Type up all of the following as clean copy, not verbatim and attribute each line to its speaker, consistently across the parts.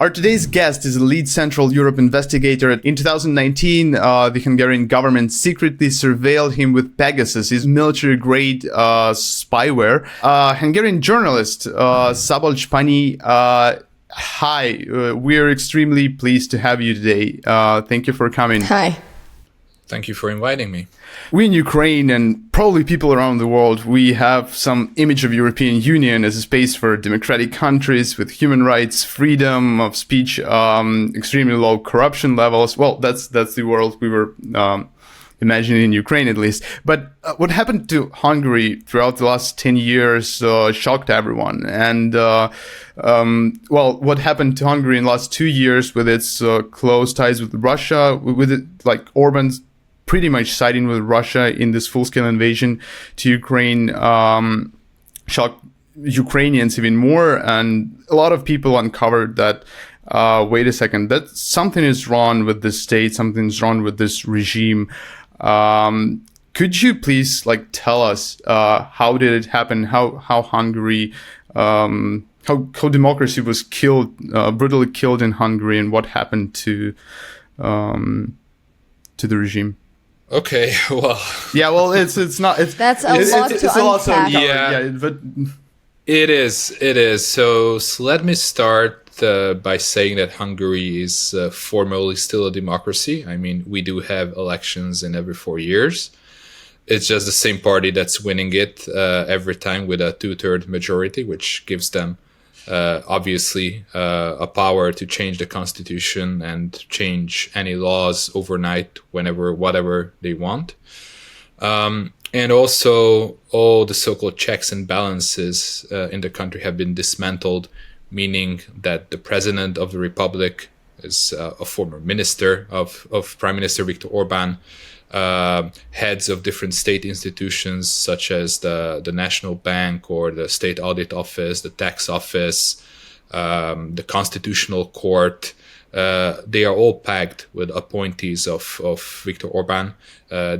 Speaker 1: Our today's guest is a lead Central Europe investigator. In 2019, the Hungarian government secretly surveilled him with Pegasus, his military-grade spyware. Hungarian journalist Szabolcs Panyi. Hi, we're extremely pleased to have you today. Thank you for coming.
Speaker 2: Hi.
Speaker 3: Thank you for inviting me.
Speaker 1: We in Ukraine and probably people around the world, we have some image of European Union as a space for democratic countries with human rights, freedom of speech, extremely low corruption levels. Well, that's the world we were imagining in Ukraine, at least. But what happened to Hungary throughout the last 10 years shocked everyone. And what happened to Hungary in the last 2 years with its close ties with Russia, with it, like Orban's pretty much siding with Russia in this full-scale invasion to Ukraine, shocked Ukrainians even more. And a lot of people uncovered that, wait a second, that something is wrong with this state, something's wrong with this regime. Could you please tell us how did it happen, how Hungary, how democracy was killed, brutally killed in Hungary, and what happened to the regime?
Speaker 3: Okay, well.
Speaker 1: Yeah, well, it's not.
Speaker 2: That's a lot to unpack.
Speaker 1: Yeah, but
Speaker 3: it is. So let me start by saying that Hungary is formally still a democracy. I mean, we do have elections in every 4 years. It's just the same party that's winning it every time with a 2/3 majority, which gives them obviously a power to change the constitution and change any laws overnight whatever they want. And also all the so-called checks and balances in the country have been dismantled, meaning that the president of the republic is a former minister of Prime Minister Viktor Orban, heads of different state institutions such as the National Bank or the State Audit Office, the Tax Office, the Constitutional Court. They are all packed with appointees of Viktor Orban.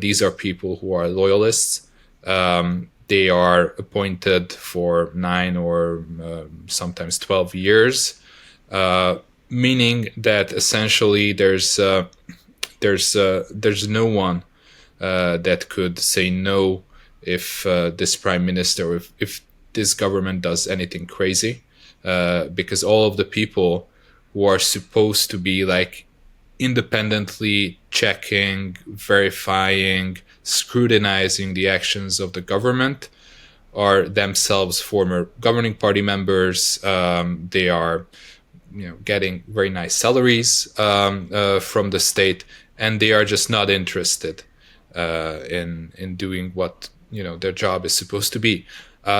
Speaker 3: These are people who are loyalists. They are appointed for 9 or sometimes 12 years, meaning that essentially there's no one that could say no if this prime minister, or if this government does anything crazy, because all of the people who are supposed to be independently checking, verifying, scrutinizing the actions of the government are themselves former governing party members. They are getting very nice salaries from the state, and they are just not interested in doing what their job is supposed to be.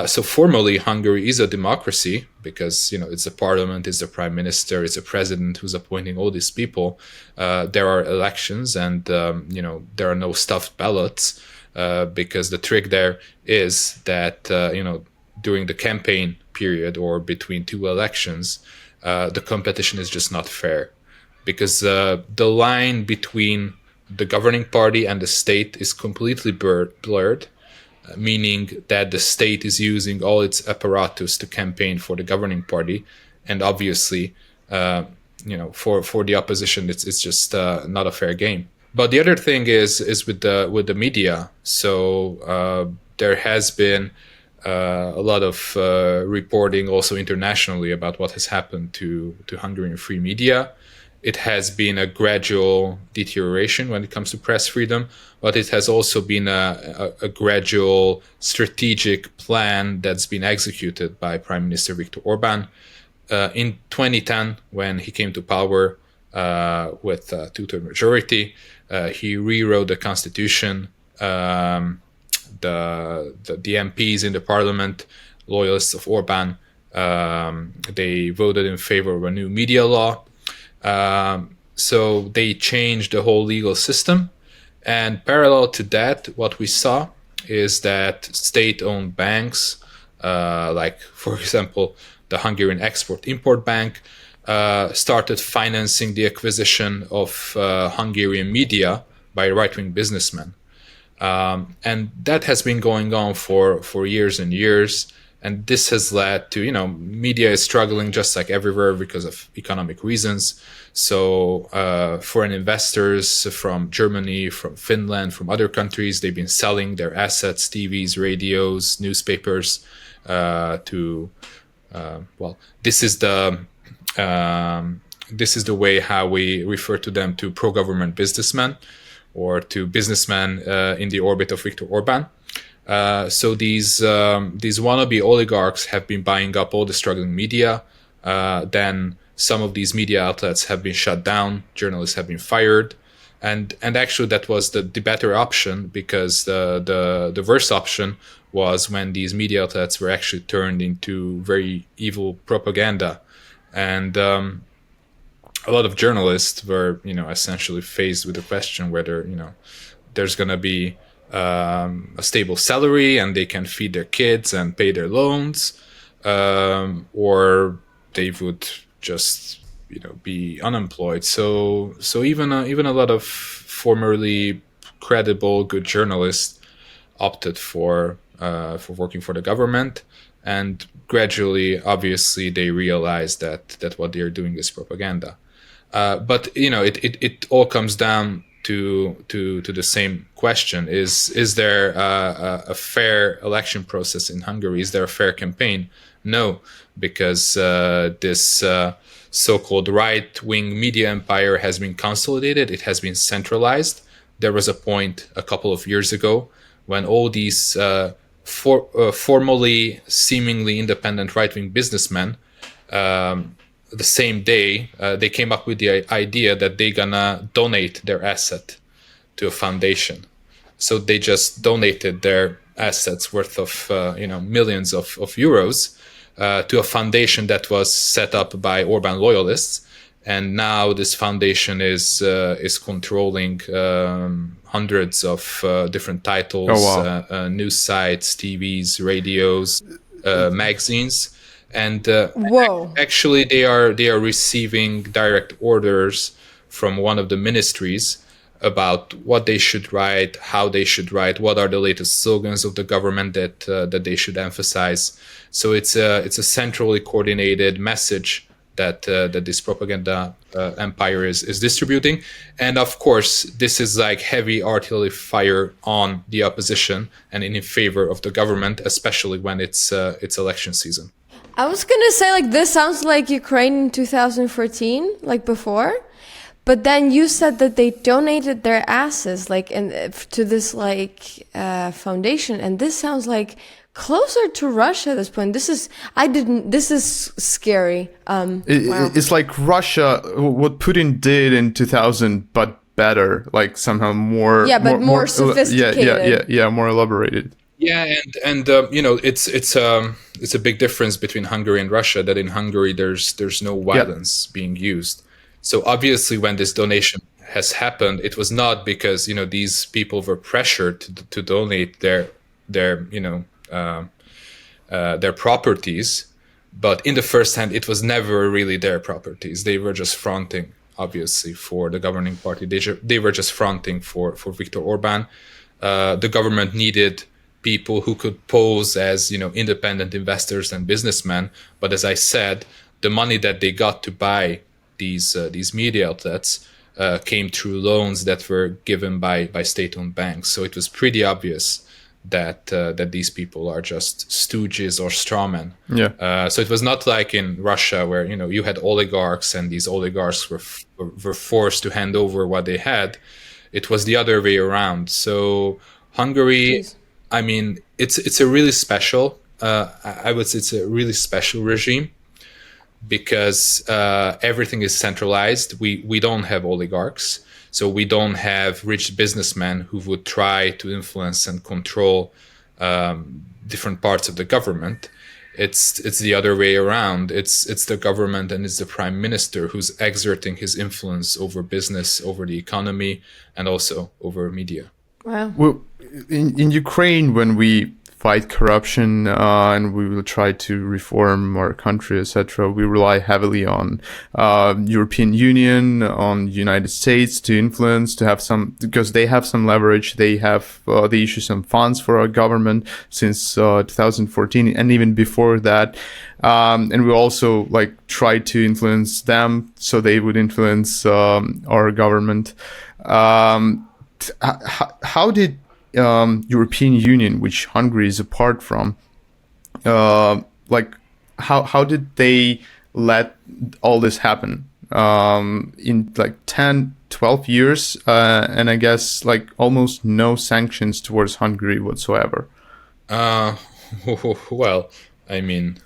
Speaker 3: So formally, Hungary is a democracy because it's a parliament, it's the prime minister, it's a president who's appointing all these people. There are elections, and there are no stuffed ballots because the trick there is that during the campaign period or between two elections, the competition is just not fair, because the line between the governing party and the state is completely blurred, meaning that the state is using all its apparatus to campaign for the governing party, and obviously, for the opposition, it's just not a fair game. But the other thing is with the media. So there has been a lot of reporting also internationally about what has happened to Hungarian free media. It has been a gradual deterioration when it comes to press freedom, but it has also been a gradual strategic plan that's been executed by Prime Minister Viktor Orban. In 2010, when he came to power with a 2/3 majority, he rewrote the constitution. The MPs in the parliament, loyalists of Orban, they voted in favor of a new media law. So they changed the whole legal system. And parallel to that, what we saw is that state-owned banks, like, for example, the Hungarian Export-Import Bank, started financing the acquisition of Hungarian media by right-wing businessmen. And that has been going on for years and years. And this has led to, media is struggling just like everywhere because of economic reasons. So foreign investors from Germany, from Finland, from other countries, they've been selling their assets, TVs, radios, newspapers this is the way how we refer to them, to pro-government businessmen or to businessmen in the orbit of Viktor Orban. So these wannabe oligarchs have been buying up all the struggling media. Then some of these media outlets have been shut down. Journalists have been fired, and actually that was the better option, because the worst option was when these media outlets were actually turned into very evil propaganda, and a lot of journalists were essentially faced with the question whether there's going to be a stable salary and they can feed their kids and pay their loans, or they would just be unemployed. So even a lot of formerly credible good journalists opted for working for the government, and gradually, obviously, they realized that what they're doing is propaganda. But it all comes down to the same question: is there a fair election process in Hungary? Is there a fair campaign? No, because this so-called right-wing media empire has been consolidated. It has been centralized. There was a point a couple of years ago when all these formally, seemingly independent right-wing businessmen, the same day, they came up with the idea that they're gonna donate their asset to a foundation. So they just donated their assets worth of millions of euros to a foundation that was set up by Orban loyalists, and now this foundation is controlling hundreds of different titles, news sites, TVs, radios, magazines. And actually, they are receiving direct orders from one of the ministries about what they should write, how they should write, what are the latest slogans of the government that they should emphasize. So it's a centrally coordinated message that this propaganda empire is distributing. And of course, this is like heavy artillery fire on the opposition and in favor of the government, especially when it's election season.
Speaker 2: I was gonna say, this sounds like Ukraine in 2014, like before, but then you said that they donated their asses, to this foundation, and this sounds like closer to Russia at this point. This is scary. Wow.
Speaker 1: It's like Russia, what Putin did in 2000, but better, somehow more.
Speaker 2: Yeah, but more sophisticated.
Speaker 1: Yeah, more elaborated.
Speaker 3: Yeah, and it's a big difference between Hungary and Russia, that in Hungary there's no violence being used. So obviously, when this donation has happened, it was not because these people were pressured to donate their properties, but in the first hand, it was never really their properties. They were just fronting, obviously, for the governing party. They were just fronting for Viktor Orban. The government needed people who could pose as independent investors and businessmen, but as I said, the money that they got to buy these media outlets came through loans that were given by state-owned banks. So it was pretty obvious that these people are just stooges or strawmen.
Speaker 1: Yeah.
Speaker 3: So it was not like in Russia where you had oligarchs and these oligarchs were forced to hand over what they had. It was the other way around. So Hungary. Jeez. I mean, it's a really special. I would say it's a really special regime because everything is centralized. We don't have oligarchs, so we don't have rich businessmen who would try to influence and control different parts of the government. It's the other way around. It's the government and it's the prime minister who's exerting his influence over business, over the economy, and also over media.
Speaker 2: Wow.
Speaker 1: Well, in Ukraine, when we fight corruption, and we will try to reform our country, etc. We rely heavily on European Union, on United States to influence, to have some, because they have some leverage. They have they issue some funds for our government since 2014, and even before that. And we also like try to influence them so they would influence our government. How did European Union, which Hungary is a part from, like how did they let all this happen in like 10, 12 years, and I guess like almost no sanctions towards Hungary whatsoever?
Speaker 3: Well, I mean,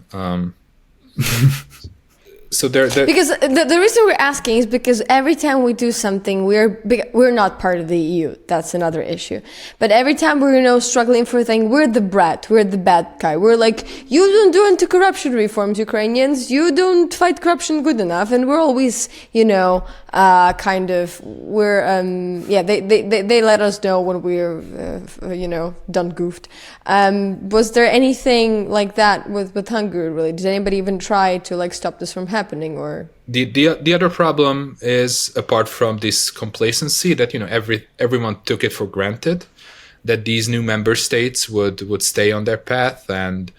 Speaker 3: so there.
Speaker 2: Because the reason we're asking is because every time we do something, we're not part of the EU. That's another issue. But every time we're struggling for a thing, we're the brat, we're the bad guy. We're like, you don't do anti-corruption reforms, Ukrainians. You don't fight corruption good enough, and we're always kind of they let us know when we're done goofed. Was there anything like that with Hungary? Really, did anybody even try to like stop this from happening? Or
Speaker 3: the other problem is, apart from this complacency that everyone took it for granted that these new member states would stay on their path and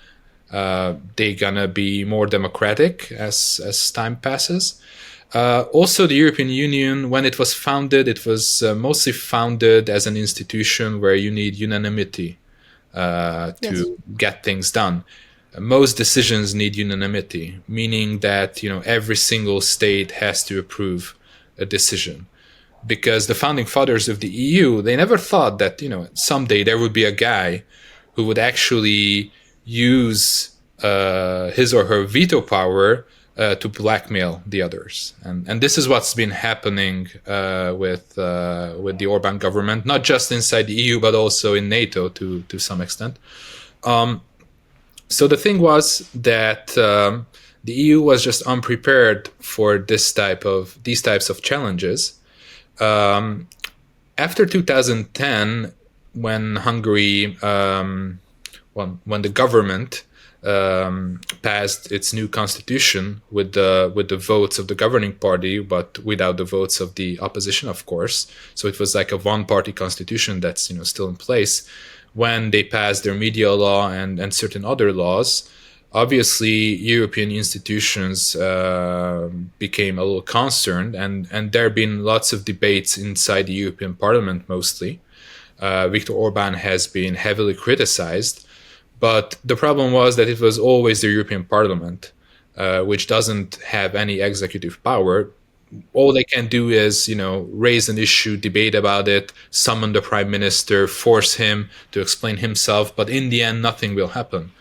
Speaker 3: they're gonna be more democratic as time passes. Also, the European Union, when it was founded, it was mostly founded as an institution where you need unanimity to get things done. Most decisions need unanimity, meaning that every single state has to approve a decision. Because the founding fathers of the EU, they never thought that someday there would be a guy who would actually use his or her veto power to blackmail the others, and this is what's been happening with the Orban government, not just inside the EU but also in NATO to some extent. So the thing was that the EU was just unprepared for these types of challenges. After 2010, when Hungary, when the government passed its new constitution with the votes of the governing party, but without the votes of the opposition, of course. So it was like a one-party constitution that's still in place. When they passed their media law and certain other laws, obviously European institutions became a little concerned, and there have been lots of debates inside the European Parliament mostly. Viktor Orban has been heavily criticized, but the problem was that it was always the European Parliament, which doesn't have any executive power. All they can do is, raise an issue, debate about it, summon the prime minister, force him to explain himself. But in the end, nothing will happen.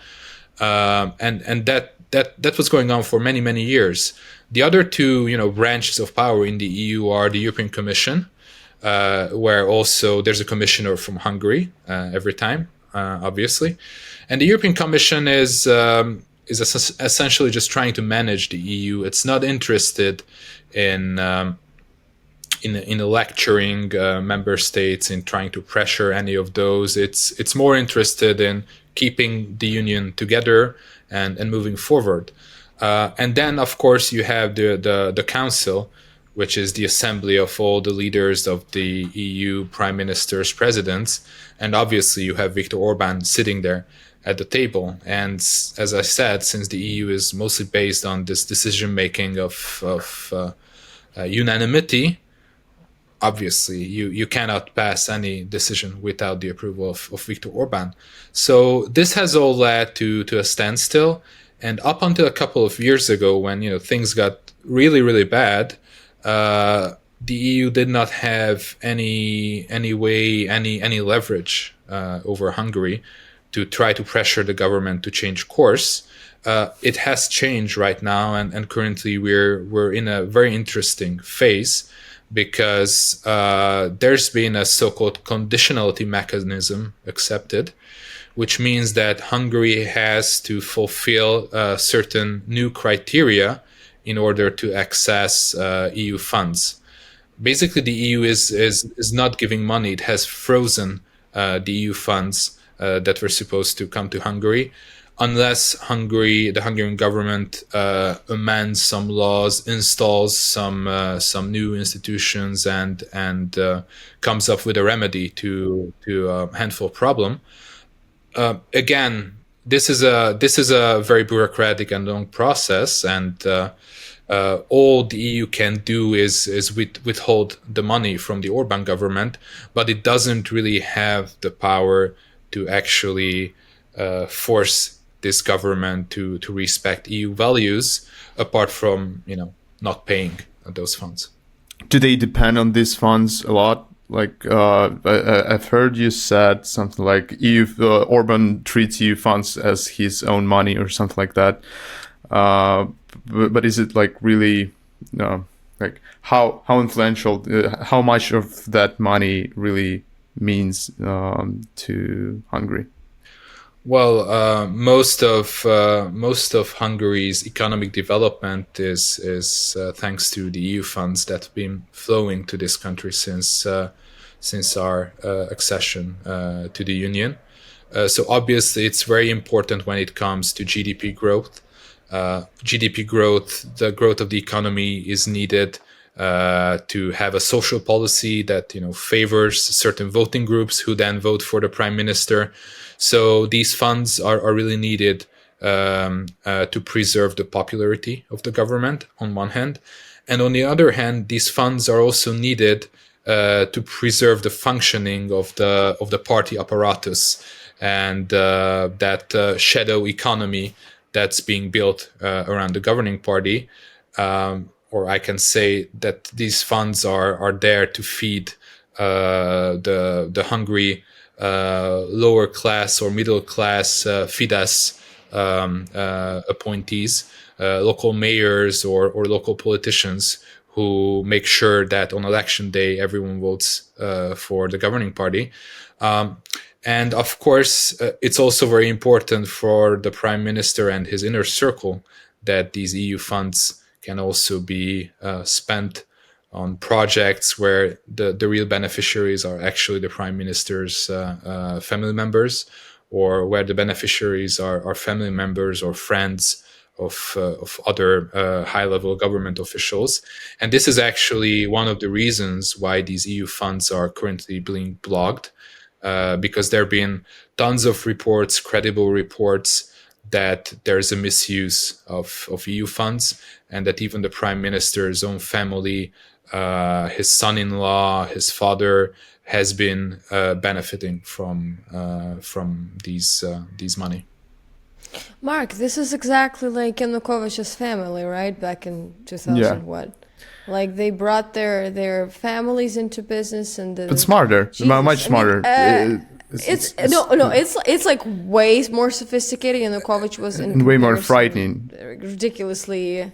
Speaker 3: And that was going on for many, many years. The other two, branches of power in the EU are the European Commission, where also there's a commissioner from Hungary every time, obviously. And the European Commission is essentially just trying to manage the EU. It's not interested in lecturing member states, in trying to pressure any of those. It's more interested in keeping the union together and moving forward. And then, of course, you have the Council, which is the assembly of all the leaders of the EU, prime ministers, presidents. And obviously, you have Viktor Orban sitting there at the table. And as I said, since the EU is mostly based on this decision-making of unanimity, obviously you cannot pass any decision without the approval of Viktor Orban. So this has all led to a standstill. And up until a couple of years ago, when things got really, really bad, the EU did not have any leverage over Hungary to try to pressure the government to change course. It has changed right now, and currently we're in a very interesting phase, because there's been a so-called conditionality mechanism accepted, which means that Hungary has to fulfill certain new criteria in order to access EU funds. Basically, the EU is not giving money. It has frozen the EU funds that were supposed to come to Hungary, unless the Hungarian government amends some laws, installs some new institutions, and comes up with a remedy to a handful problem. Again, this is a very bureaucratic and long process, and all the EU can do is withhold the money from the Orban government, but it doesn't really have the power to actually force this government to respect EU values, apart from not paying those funds.
Speaker 1: Do they depend on these funds a lot? Like I've heard you said something like Orban treats EU funds as his own money or something like that. But is it like really like how influential? How much of that money really means to Hungary?
Speaker 3: Well, most of Hungary's economic development is thanks to the EU funds that have been flowing to this country since our accession to the Union. So obviously, it's very important when it comes to GDP growth. GDP growth, the growth of the economy, is needed to have a social policy that favors certain voting groups who then vote for the prime minister. So these funds are really needed to preserve the popularity of the government on one hand, and on the other hand, these funds are also needed to preserve the functioning of the party apparatus and that shadow economy that's being built around the governing party. Or I can say that these funds are there to feed the Hungary lower class or middle class Fidesz appointees, local mayors or local politicians who make sure that on election day everyone votes for the governing party. And of course, it's also very important for the prime minister and his inner circle that these EU funds can also be spent on projects where the real beneficiaries are actually the prime minister's family members, or where the beneficiaries are family members or friends of other high-level government officials. And this is actually one of the reasons why these EU funds are currently being blocked, because there have been tons of reports, credible reports, that there's a misuse of EU funds, and that even the prime minister's own family, his son-in-law, his father, has been benefiting from these money.
Speaker 2: Mark, this is exactly like Yanukovych's family, right? Back in 2000,
Speaker 1: yeah.
Speaker 2: What? Like they brought their families into business, and
Speaker 1: but smarter, much smarter.
Speaker 2: It's like way more sophisticated. Yanukovych was
Speaker 1: and way more frightening,
Speaker 2: ridiculously,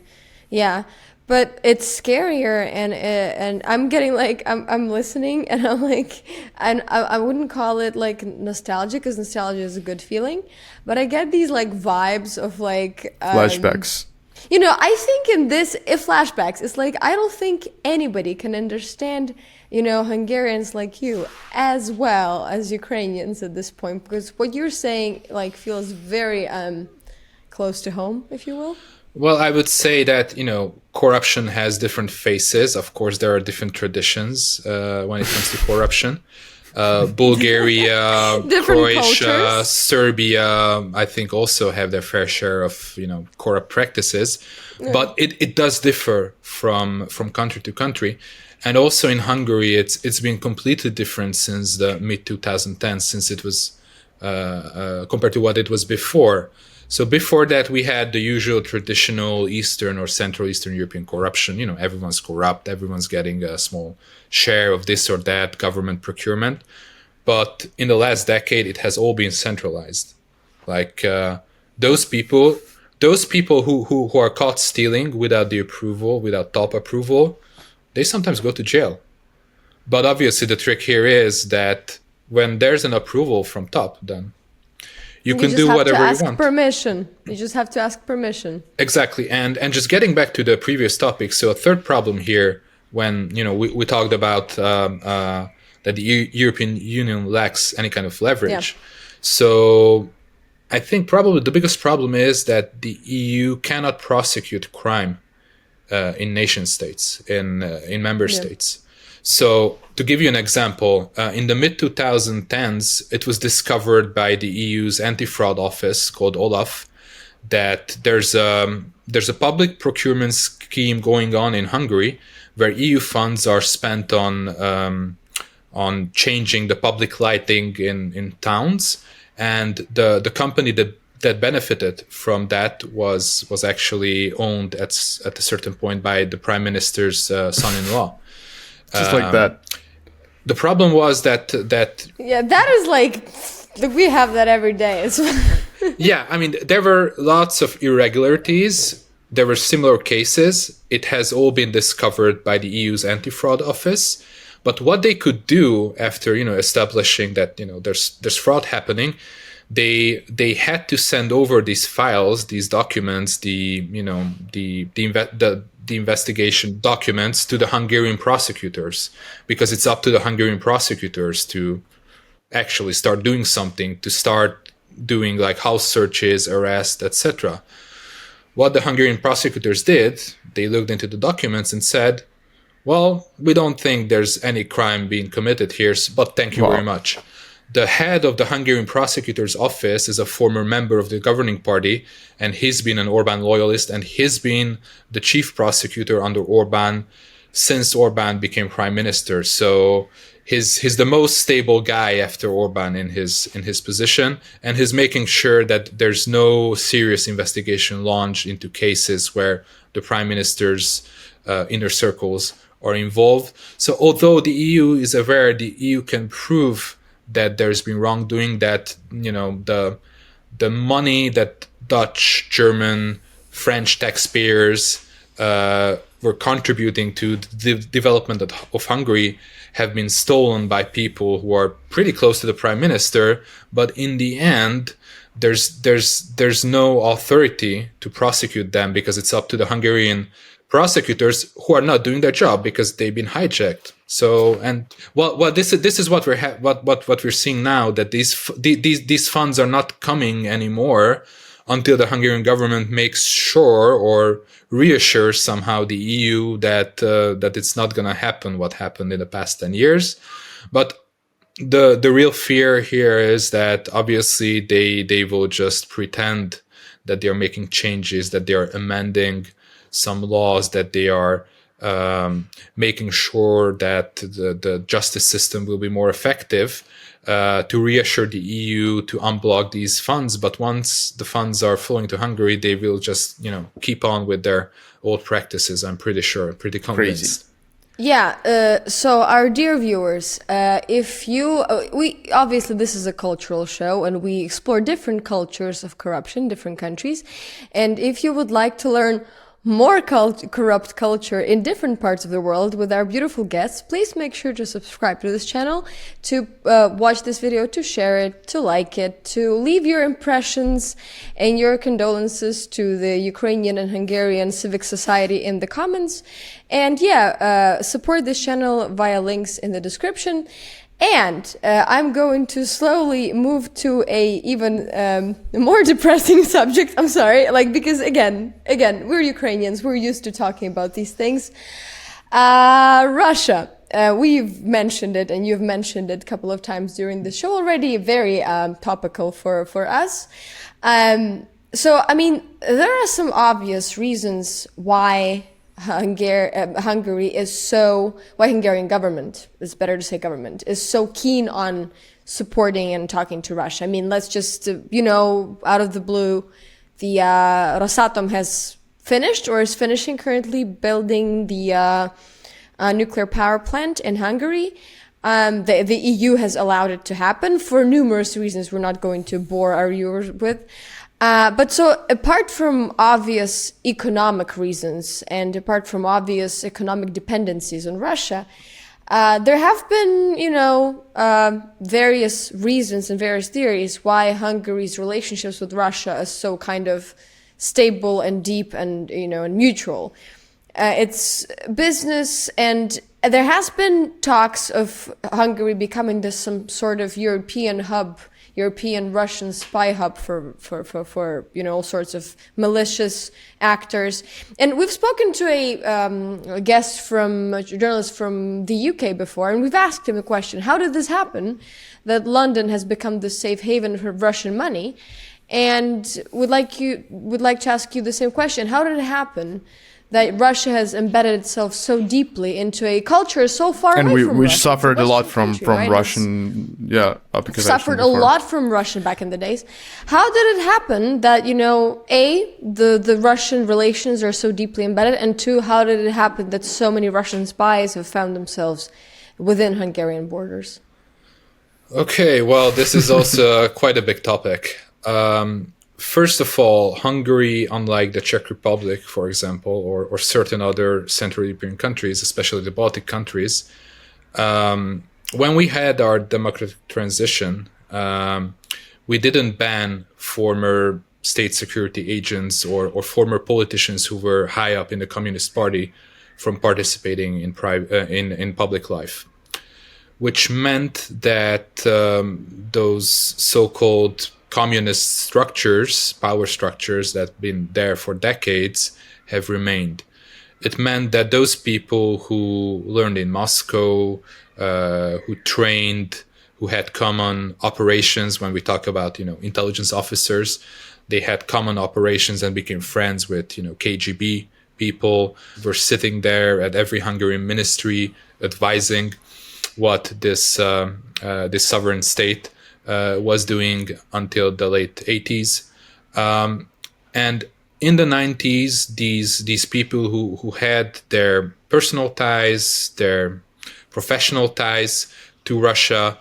Speaker 2: yeah. But it's scarier, and I'm getting like I'm listening, and I'm like, and I wouldn't call it like nostalgia, because nostalgia is a good feeling, but I get these like vibes of like
Speaker 1: flashbacks.
Speaker 2: I think in this, if flashbacks, it's like I don't think anybody can understand, Hungarians like you as well as Ukrainians at this point, because what you're saying like feels very close to home, if you will.
Speaker 3: Well, I would say that, corruption has different faces. Of course, there are different traditions when it comes to corruption. Bulgaria, Croatia, cultures. Serbia, I think also have their fair share of, corrupt practices. Yeah. But it does differ from country to country. And also in Hungary, it's been completely different since the mid-2010s, since it was compared to what it was before. So before that, we had the usual traditional Eastern or Central Eastern European corruption. Everyone's corrupt. Everyone's getting a small share of this or that government procurement. But in the last decade, it has all been centralized. Like those people who are caught stealing without the approval, without top approval, they sometimes go to jail. But obviously, the trick here is that when there's an approval from top, then you can do whatever you want.
Speaker 2: Permission. You just have to ask permission.
Speaker 3: Exactly. And just getting back to the previous topic, so a third problem here, when we talked about that the European Union lacks any kind of leverage. Yeah. So I think probably the biggest problem is that the EU cannot prosecute crime in nation states, in member states. So to give you an example, in the mid-2010s, it was discovered by the EU's anti-fraud office called OLAF that there's a public procurement scheme going on in Hungary where EU funds are spent on changing the public lighting in towns, and the company that benefited from that was actually owned at a certain point by the prime minister's son-in-law.
Speaker 1: Just like that.
Speaker 3: The problem was that
Speaker 2: Yeah, that is like we have that every day.
Speaker 3: yeah, I mean, there were lots of irregularities. There were similar cases. It has all been discovered by the EU's anti-fraud office. But what they could do after, establishing that, there's fraud happening, they had to send over these files, these documents, the investigation documents to the Hungarian prosecutors, because it's up to the Hungarian prosecutors to actually start doing something, to start doing like house searches, arrests, etc. What the Hungarian prosecutors did, they looked into the documents and said, well, we don't think there's any crime being committed here, but thank you very much. The head of the Hungarian prosecutor's office is a former member of the governing party, and he's been an Orban loyalist, and he's been the chief prosecutor under Orban since Orban became prime minister. So he's the most stable guy after Orban in his position, and he's making sure that there's no serious investigation launched into cases where the prime minister's inner circles are involved. So although the EU is aware, the EU can prove that there's been wrongdoing, that the money that Dutch, German, French taxpayers were contributing to the development of Hungary have been stolen by people who are pretty close to the prime minister. But in the end, there's no authority to prosecute them, because it's up to the Hungarian prosecutors, who are not doing their job because they've been hijacked. So, and this is what we're seeing now, that these funds are not coming anymore until the Hungarian government makes sure or reassures somehow the EU that it's not going to happen what happened in the past 10 years. But the real fear here is that obviously they will just pretend that they are making changes, that they are amending some laws, that they are making sure that the justice system will be more effective, to reassure the EU to unblock these funds. But once the funds are flowing to Hungary, they will just keep on with their old practices. I'm pretty sure, pretty convinced.
Speaker 1: Crazy.
Speaker 2: Yeah, so our dear viewers, if you, we obviously this is a cultural show and we explore different cultures of corruption, different countries. And if you would like to learn more corrupt culture in different parts of the world with our beautiful guests, please make sure to subscribe to this channel, to watch this video, to share it, to like it, to leave your impressions and your condolences to the Ukrainian and Hungarian civic society in the comments. And yeah, support this channel via links in the description. And I'm going to slowly move to a even more depressing subject. I'm sorry, because again, we're Ukrainians. We're used to talking about these things. Russia. We've mentioned it, and you've mentioned it a couple of times during the show already. Very topical for us. So, I mean, there are some obvious reasons why Hungary is so, why Hungarian government, it's better to say government, is so keen on supporting and talking to Russia. I mean, let's just, out of the blue, the Rosatom has finished or is finishing currently building the nuclear power plant in Hungary. The EU has allowed it to happen for numerous reasons we're not going to bore our viewers with. But so apart from obvious economic reasons and apart from obvious economic dependencies on Russia, there have been, various reasons and various theories why Hungary's relationships with Russia is so kind of stable and deep and, and mutual. It's business, and there has been talks of Hungary becoming some sort of European hub, European Russian spy hub for all sorts of malicious actors. And we've spoken to a journalist from the UK before, and we've asked him the question: how did this happen that London has become the safe haven for Russian money? And would like to ask you the same question: how did it happen that Russia has embedded itself so deeply into a culture so far away from Russia?
Speaker 1: And we suffered a lot from
Speaker 2: right?
Speaker 1: Russian, occupation
Speaker 2: Suffered
Speaker 1: before.
Speaker 2: a lot from Russian back in the days. How did it happen that, the Russian relations are so deeply embedded, and two, how did it happen that so many Russian spies have found themselves within Hungarian borders?
Speaker 3: Okay, well, this is also quite a big topic. First of all, Hungary, unlike the Czech Republic, for example, or certain other Central European countries, especially the Baltic countries, when we had our democratic transition, we didn't ban former state security agents or former politicians who were high up in the Communist Party from participating in public life, which meant that those so-called communist structures, power structures that have been there for decades, have remained. It meant that those people who learned in Moscow, who trained, who had common operations, when we talk about, intelligence officers, they had common operations and became friends with, KGB people, were sitting there at every Hungarian ministry advising what this sovereign state was doing until the late 80s. And in the 90s, these people who had their personal ties, their professional ties to Russia,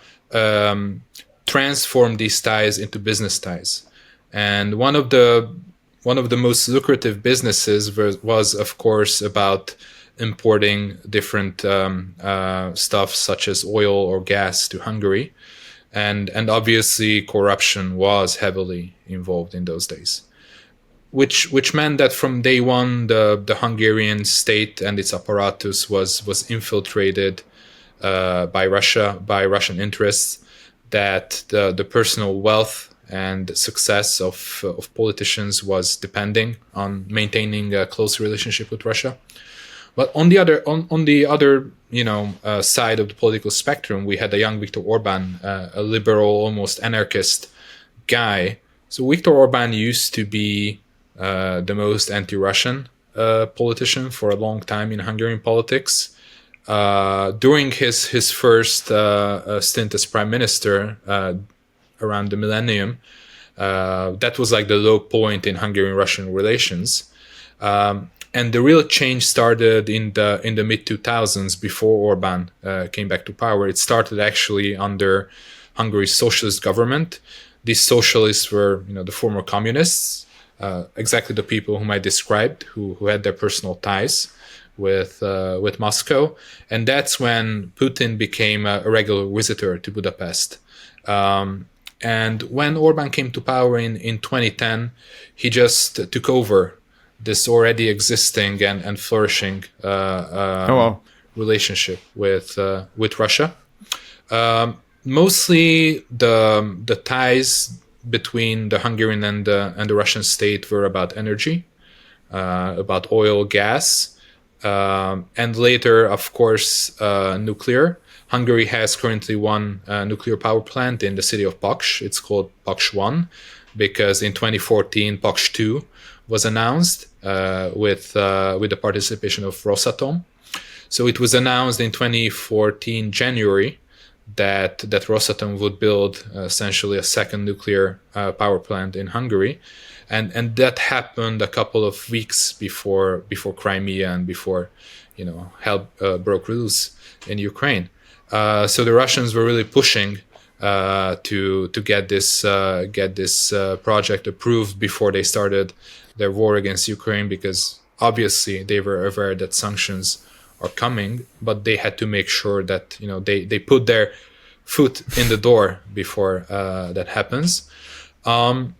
Speaker 3: transformed these ties into business ties. And one of the most lucrative businesses was of course, about importing different stuff such as oil or gas to Hungary. And obviously corruption was heavily involved in those days, which meant that from day one the Hungarian state and its apparatus was infiltrated by Russian interests, that the personal wealth and success of politicians was depending on maintaining a close relationship with Russia. But on the other side of the political spectrum, we had a young Viktor Orban, a liberal, almost anarchist guy. So Viktor Orban used to be the most anti-Russian politician for a long time in Hungarian politics. During his first stint as prime minister around the millennium, that was like the low point in Hungarian-Russian relations. And the real change started in the mid-2000s, before Orban came back to power. It started actually under Hungary's socialist government. These socialists were, the former communists, exactly the people whom I described, who had their personal ties with Moscow. And that's when Putin became a regular visitor to Budapest. And when Orban came to power in 2010, he just took over this already existing and flourishing relationship with Russia. Mostly the ties between the Hungarian and the Russian state were about energy, about oil, gas, and later, of course, nuclear. Hungary has currently one nuclear power plant in the city of Paks. It's called Paks 1 because in 2014 Paks 2 was announced with the participation of Rosatom. So it was announced in 2014 January that Rosatom would build essentially a second nuclear power plant in Hungary, and that happened a couple of weeks before Crimea and before hell broke loose in Ukraine. So the Russians were really pushing to get this project approved before they started their war against Ukraine, because obviously they were aware that sanctions are coming, but they had to make sure that they put their foot in the door before that happens. And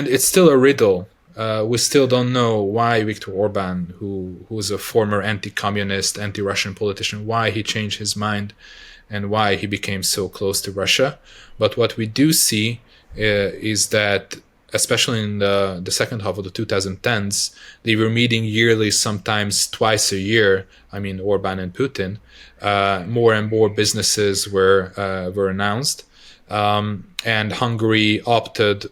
Speaker 3: it's still a riddle We still don't know why Viktor Orban, who is a former anti-communist, anti-Russian politician, why he changed his mind and why he became so close to Russia. But what we do see is that, especially in the second half of the 2010s, they were meeting yearly, sometimes twice a year. I mean, Orban and Putin. More and more businesses were announced, and Hungary opted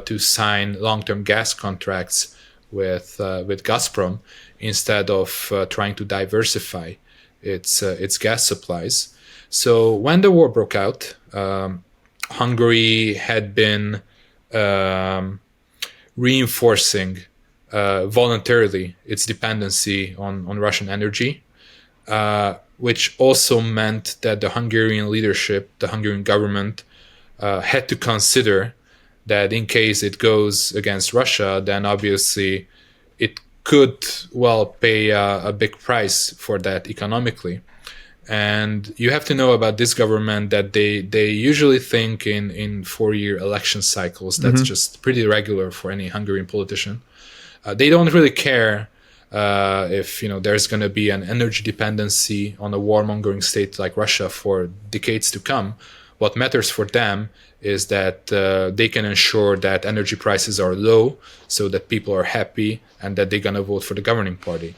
Speaker 3: to sign long-term gas contracts with Gazprom instead of trying to diversify its gas supplies. So when the war broke out, Hungary had been reinforcing voluntarily its dependency on Russian energy, which also meant that the Hungarian leadership, the Hungarian government, had to consider that in case it goes against Russia, then obviously it could pay a big price for that economically. And you have to know about this government that they usually think in 4-year election cycles. That's just pretty regular for any Hungarian politician. They don't really care if there's going to be an energy dependency on a warmongering state like Russia for decades to come. What matters for them is that they can ensure that energy prices are low, so that people are happy and that they're going to vote for the governing party.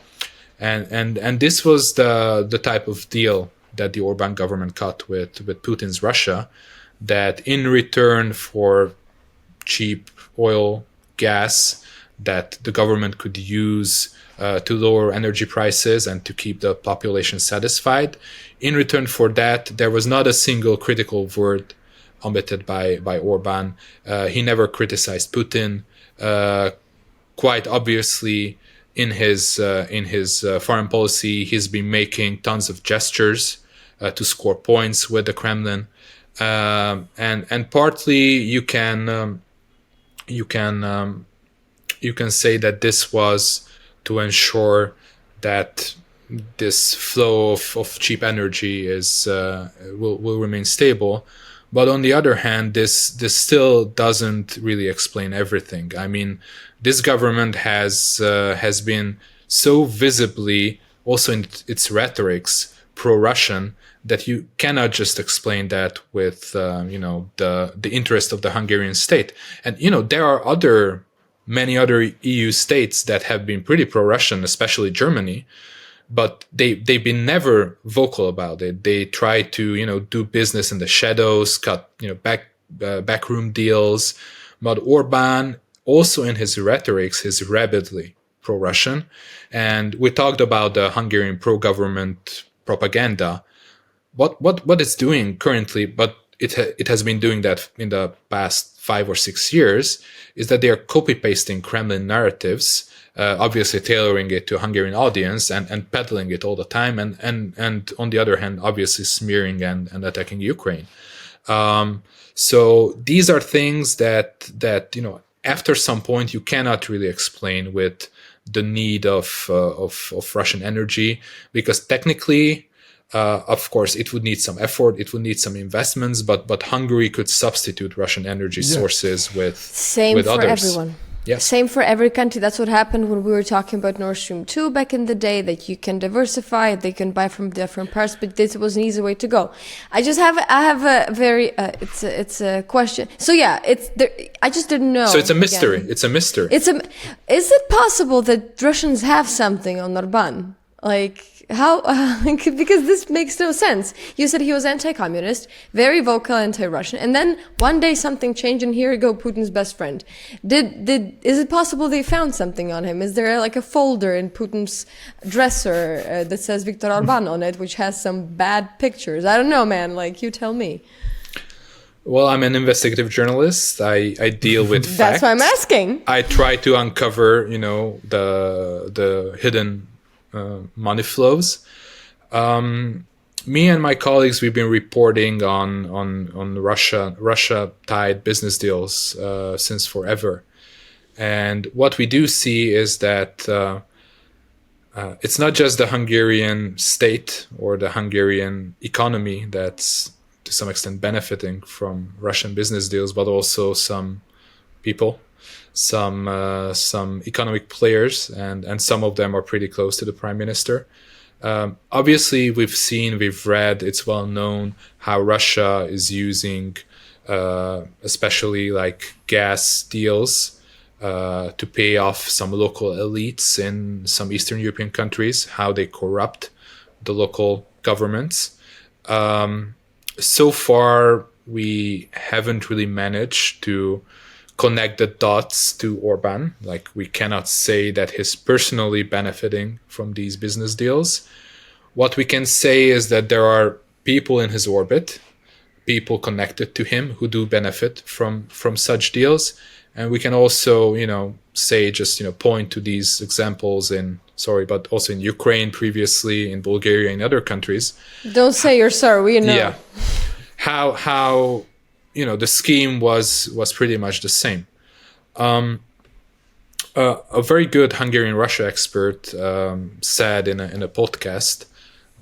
Speaker 3: And this was the type of deal that the Orban government cut with Putin's Russia, that in return for cheap oil, gas, that the government could use to lower energy prices and to keep the population satisfied. In return for that, there was not a single critical word omitted by Orban. He never criticized Putin. Quite obviously, in his foreign policy, he's been making tons of gestures to score points with the Kremlin, and partly you can say that this was to ensure that this flow of cheap energy will remain stable. But on the other hand, this still doesn't really explain everything. I mean, this government has been so visibly, also in its rhetorics, pro-Russian, that you cannot just explain that with the interest of the Hungarian state. And there are many other EU states that have been pretty pro-Russian, especially Germany, but they've been never vocal about it. They try to do business in the shadows, cut backroom deals. But Orban, also in his rhetorics, is rabidly pro-Russian. And we talked about the Hungarian pro-government propaganda. What it's doing currently, but it has been doing that in the past 5 or 6 years, is that they are copy-pasting Kremlin narratives, obviously tailoring it to a Hungarian audience and peddling it all the time, and on the other hand, obviously smearing and attacking Ukraine. So these are things that after some point you cannot really explain with the need of Russian energy, because technically, of course, it would need some effort, it would need some investments, but Hungary could substitute Russian energy sources with
Speaker 2: Same for
Speaker 3: others.
Speaker 2: Everyone.
Speaker 3: Yes.
Speaker 2: Same for every country. That's what happened when we were talking about Nord Stream 2 back in the day, that you can diversify, they can buy from different parts, but this was an easy way to go. I have a very, it's a question. So yeah, I just didn't know.
Speaker 3: So it's a mystery.
Speaker 2: Again.
Speaker 3: It's a mystery.
Speaker 2: Is it possible that Russians have something on Orban? Like, how? Because this makes no sense. You said he was anti-communist, very vocal anti-Russian, and then one day something changed, and here you go, Putin's best friend. Is it possible they found something on him? Is there like a folder in Putin's dresser that says Viktor Orban on it, which has some bad pictures? I don't know, man. Like, you tell me.
Speaker 3: Well, I'm an investigative journalist. I deal with facts.
Speaker 2: That's why I'm asking.
Speaker 3: I try to uncover, the hidden money flows. Me and my colleagues, we've been reporting on Russia-tied business deals since forever. And what we do see is that it's not just the Hungarian state or the Hungarian economy that's to some extent benefiting from Russian business deals, but also some people. some economic players, and some of them are pretty close to the prime minister. Obviously, we've read, it's well known how Russia is using, especially like gas deals, to pay off some local elites in some Eastern European countries, how they corrupt the local governments. So far, we haven't really managed to connect the dots to Orban. Like, we cannot say that he's personally benefiting from these business deals. What we can say is that there are people in his orbit, people connected to him, who do benefit from such deals. And we can also, say, just, point to these examples but also in Ukraine previously, in Bulgaria, and other countries.
Speaker 2: Don't say you're sorry, we know.
Speaker 3: Yeah. How the scheme was pretty much the same. A very good Hungarian Russia expert said in a podcast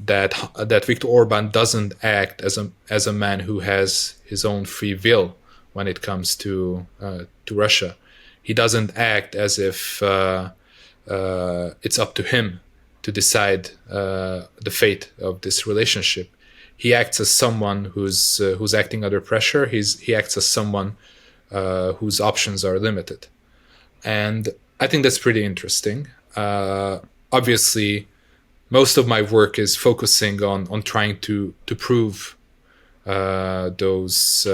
Speaker 3: that Viktor Orban doesn't act as a man who has his own free will when it comes to Russia. He doesn't act as if it's up to him to decide the fate of this relationship. He acts as someone who's acting under pressure. He acts as someone whose options are limited, and I think that's pretty interesting. Obviously, most of my work is focusing on trying to prove those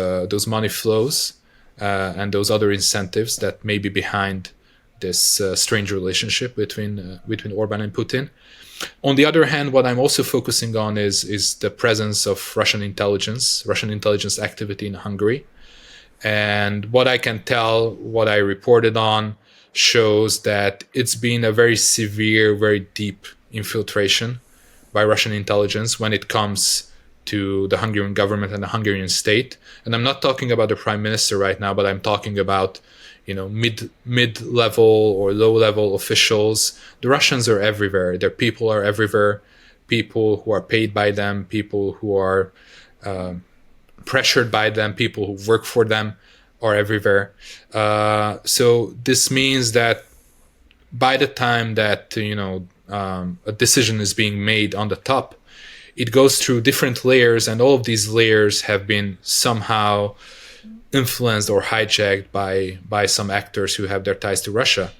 Speaker 3: money flows and those other incentives that may be behind this strange relationship between Orban and Putin. On the other hand, what I'm also focusing on is the presence of Russian intelligence activity in Hungary. And what I can tell, what I reported on, shows that it's been a very severe, very deep infiltration by Russian intelligence when it comes to the Hungarian government and the Hungarian state. And I'm not talking about the prime minister right now, but I'm talking about mid-level or low-level officials. The Russians are everywhere. Their people are everywhere. People who are paid by them, people who are pressured by them, people who work for them are everywhere. So this means that by the time that a decision is being made on the top, it goes through different layers, and all of these layers have been somehow influenced or hijacked by some actors who have their ties to Russia.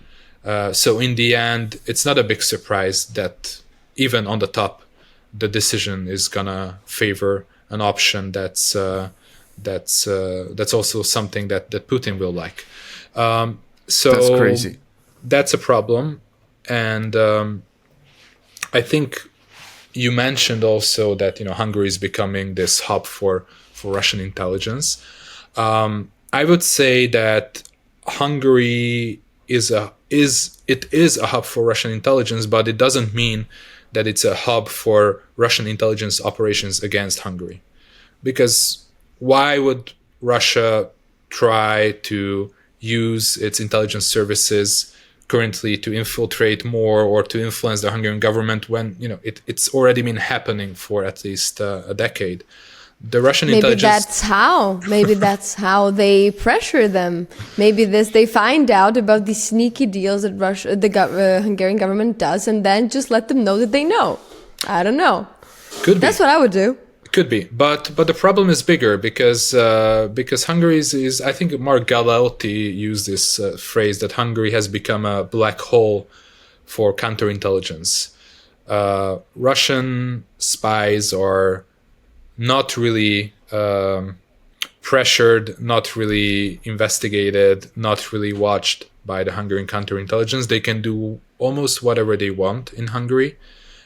Speaker 3: So in the end, it's not a big surprise that even on the top, the decision is gonna favor an option that's also something that Putin will like. So
Speaker 1: that's crazy.
Speaker 3: That's a problem, and I think you mentioned also that Hungary is becoming this hub for Russian intelligence. I would say that Hungary is a hub for Russian intelligence, but it doesn't mean that it's a hub for Russian intelligence operations against Hungary. Because why would Russia try to use its intelligence services currently to infiltrate more or to influence the Hungarian government when it's already been happening for at least a decade? The Russian intelligence.
Speaker 2: Maybe that's how they pressure them. Maybe they find out about these sneaky deals that the Hungarian government does, and then just let them know that they know. I don't know.
Speaker 3: Could be.
Speaker 2: That's what I would do.
Speaker 3: Could be, but the problem is bigger because Hungary is I think Mark Galeotti used this phrase that Hungary has become a black hole for counterintelligence. Russian spies are not really pressured, not really investigated, not really watched by the Hungarian counterintelligence. They can do almost whatever they want in Hungary,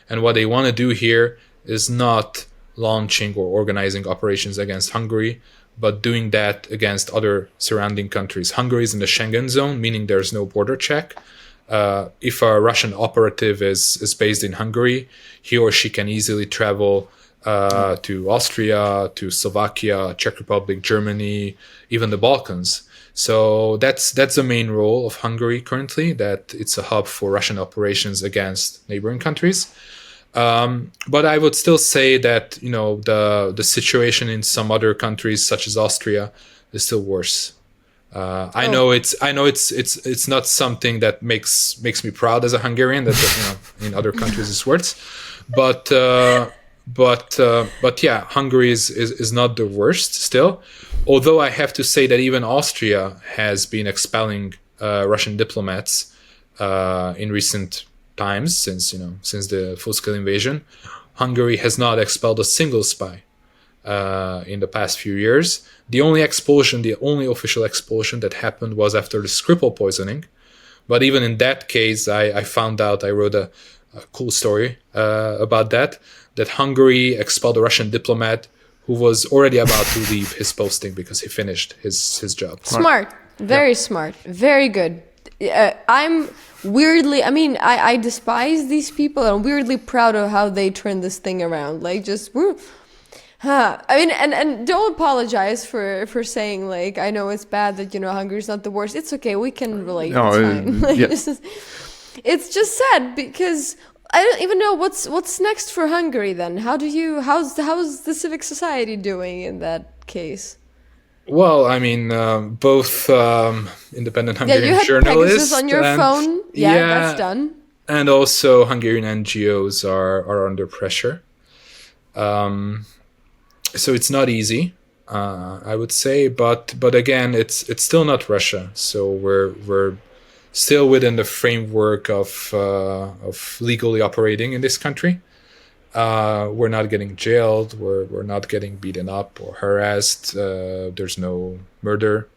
Speaker 3: and what they want to do here is not launching or organizing operations against Hungary, but doing that against other surrounding countries. Hungary is in the Schengen zone, meaning there's no border check. If a Russian operative is based in Hungary, he or she can easily travel to Austria, to Slovakia, Czech Republic, Germany, even the Balkans. So that's the main role of Hungary currently, that it's a hub for Russian operations against neighboring countries. But I would still say that the situation in some other countries, such as Austria, is still worse. I know it's not something that makes me proud as a Hungarian. That in other countries it's worse, but yeah, Hungary is not the worst still. Although I have to say that even Austria has been expelling Russian diplomats in recent times since the full-scale invasion. Hungary has not expelled a single spy in the past few years. The only official expulsion that happened was after the Skripal poisoning. But even in that case, I found out, I wrote a cool story about that Hungary expelled a Russian diplomat who was already about to leave his posting because he finished his job.
Speaker 2: Smart. Very smart. Very good. I'm weirdly, I despise these people. I'm weirdly proud of how they turned this thing around. Like, just, and don't apologize for saying, like, I know it's bad that, Hungary's not the worst. It's okay. We can relate.
Speaker 1: No,
Speaker 2: it's fine. Like,
Speaker 1: yeah.
Speaker 2: it's just sad because I don't even know what's next for Hungary then. How's the civic society doing in that case?
Speaker 3: Well, both independent Hungarian
Speaker 2: you had
Speaker 3: journalists
Speaker 2: Pegasus on your phone. Yeah, that's done.
Speaker 3: And also Hungarian NGOs are under pressure. So it's not easy, I would say, but again, it's still not Russia. So we're still within the framework of legally operating in this country. We're not getting jailed. We're not getting beaten up or harassed. There's no murder.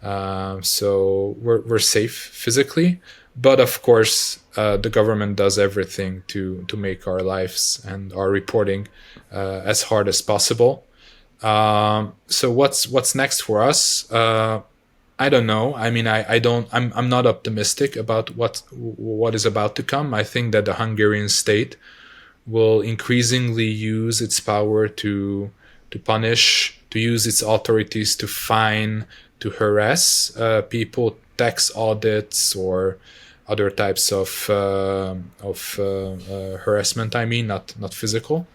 Speaker 3: So we're safe physically. But of course, the government does everything to make our lives and our reporting as hard as possible. So what's next for us? I don't know. I'm not optimistic about what is about to come. I think that the Hungarian state will increasingly use its power to punish, to use its authorities to fine, to harass people, tax audits or other types of harassment. Not physical.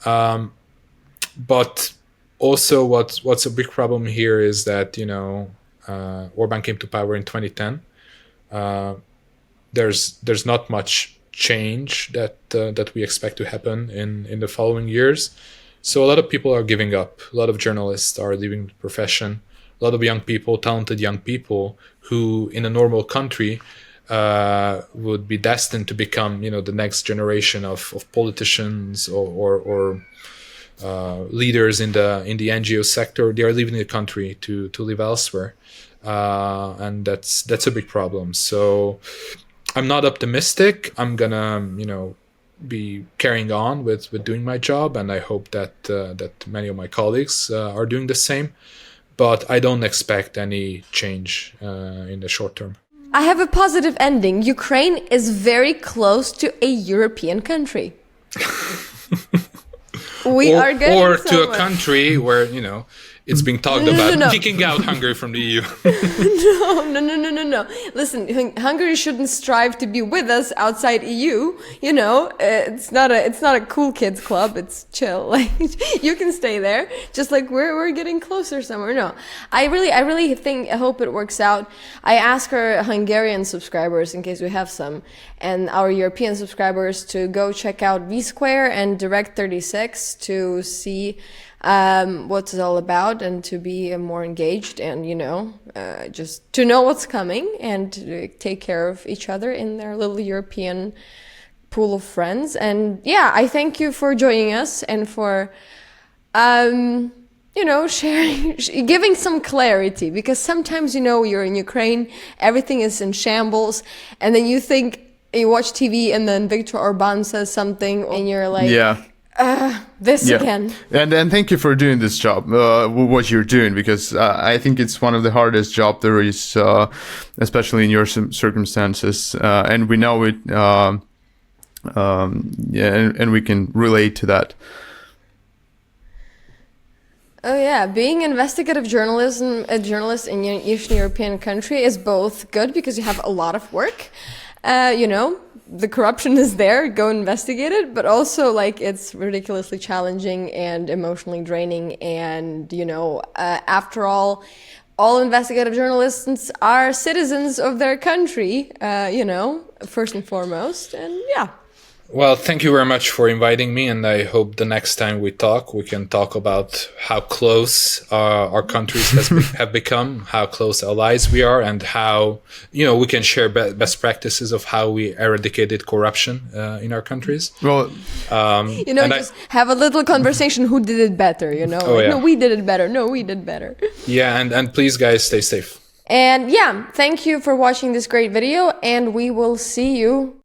Speaker 3: But also, what's a big problem here is that Orban came to power in 2010. There's not much change that we expect to happen in the following years. So a lot of people are giving up. A lot of journalists are leaving the profession. A lot of young people, talented young people, who in a normal country would be destined to become, the next generation of politicians or leaders in the NGO sector. They are leaving the country to live elsewhere, and that's a big problem. So I'm not optimistic. I'm gonna, be carrying on with doing my job, and I hope that many of my colleagues are doing the same. But I don't expect any change in the short term.
Speaker 2: I have a positive ending. Ukraine is very close to a European country. Or
Speaker 3: to a country where, it's being talked about kicking out Hungary from the EU.
Speaker 2: No. Listen, Hungary shouldn't strive to be with us outside EU. It's not a cool kids club. It's chill. Like, you can stay there. Just like we're getting closer somewhere. No, I really hope it works out. I ask our Hungarian subscribers, in case we have some, and our European subscribers to go check out VSquare and Direct 36 to see what it's all about and to be more engaged and just to know what's coming and to take care of each other in their little European pool of friends. And yeah, I thank you for joining us and for sharing, giving some clarity, because sometimes you're in Ukraine, everything is in shambles, and then you watch TV and then Viktor Orban says something and you're like, again.
Speaker 1: And thank you for doing this job, what you're doing, because I think it's one of the hardest jobs there is, especially in your circumstances. And we know it, and we can relate to that.
Speaker 2: Oh yeah, being investigative a journalist in an Eastern European country is both good because you have a lot of work, the corruption is there, go investigate it, but also it's ridiculously challenging and emotionally draining. And, after all, all investigative journalists are citizens of their country, first and foremost. And yeah.
Speaker 3: Well, thank you very much for inviting me, and I hope the next time we talk, we can talk about how close our countries have become, how close allies we are, and how we can share best practices of how we eradicated corruption in our countries.
Speaker 1: Well,
Speaker 2: just have a little conversation. Who did it better?
Speaker 3: Oh, yeah.
Speaker 2: No, we did it better. No, we did better.
Speaker 3: Yeah, and please, guys, stay safe.
Speaker 2: And yeah, thank you for watching this great video, and we will see you